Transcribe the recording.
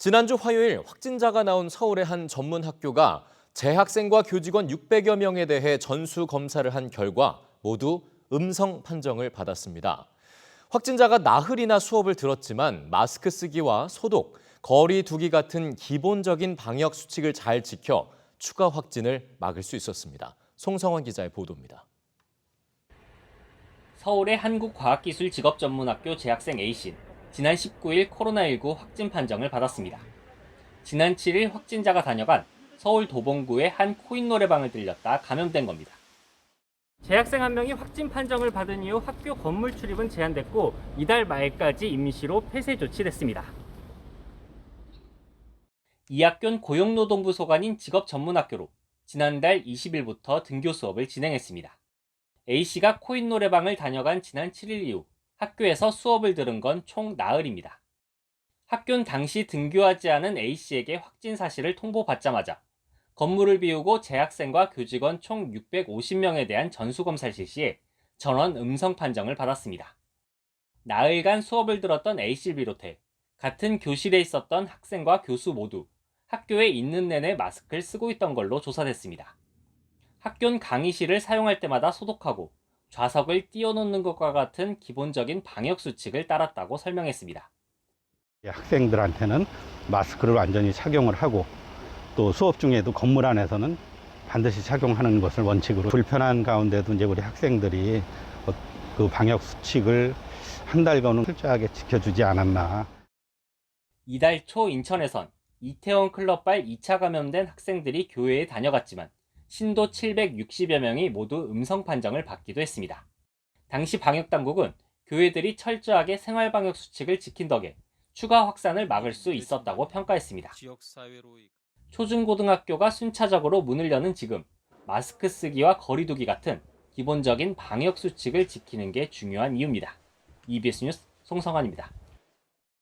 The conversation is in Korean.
지난주 화요일 확진자가 나온 서울의 한 전문 학교가 재학생과 교직원 600여 명에 대해 전수 검사를 한 결과 모두 음성 판정을 받았습니다. 확진자가 나흘이나 수업을 들었지만 마스크 쓰기와 소독, 거리 두기 같은 기본적인 방역 수칙을 잘 지켜 추가 확진을 막을 수 있었습니다. 송성환 기자의 보도입니다. 서울의 한국과학기술직업전문학교 재학생 A씨는 지난 19일 코로나19 확진 판정을 받았습니다. 지난 7일 확진자가 다녀간 서울 도봉구의 한 코인 노래방을 들렸다 감염된 겁니다. 재학생 한 명이 확진 판정을 받은 이후 학교 건물 출입은 제한됐고 이달 말까지 임시로 폐쇄 조치됐습니다. 이 학교는 고용노동부 소관인 직업전문학교로 지난달 20일부터 등교 수업을 진행했습니다. A씨가 코인 노래방을 다녀간 지난 7일 이후 학교에서 수업을 들은 건 총 나흘입니다. 학교는 당시 등교하지 않은 A씨에게 확진 사실을 통보받자마자 건물을 비우고 재학생과 교직원 총 650명에 대한 전수검사를 실시해 전원 음성 판정을 받았습니다. 나흘간 수업을 들었던 A씨를 비롯해 같은 교실에 있었던 학생과 교수 모두 학교에 있는 내내 마스크를 쓰고 있던 걸로 조사됐습니다. 학교는 강의실을 사용할 때마다 소독하고 좌석을 띄워놓는 것과 같은 기본적인 방역 수칙을 따랐다고 설명했습니다. 학생들한테는 마스크를 완전히 착용을 하고 또 수업 중에도 건물 안에서는 반드시 착용하는 것을 원칙으로 불편한 가운데도 이제 우리 학생들이 그 방역 수칙을 한 달간은 철저하게 지켜주지 않았나. 이달 초 인천에선 이태원 클럽발 2차 감염된 학생들이 교회에 다녀갔지만 신도 760여 명이 모두 음성 판정을 받기도 했습니다. 당시 방역당국은 교회들이 철저하게 생활방역 수칙을 지킨 덕에 추가 확산을 막을 수 있었다고 평가했습니다. 초중고등학교가 순차적으로 문을 여는 지금 마스크 쓰기와 거리 두기 같은 기본적인 방역 수칙을 지키는 게 중요한 이유입니다. EBS 뉴스 송성환입니다.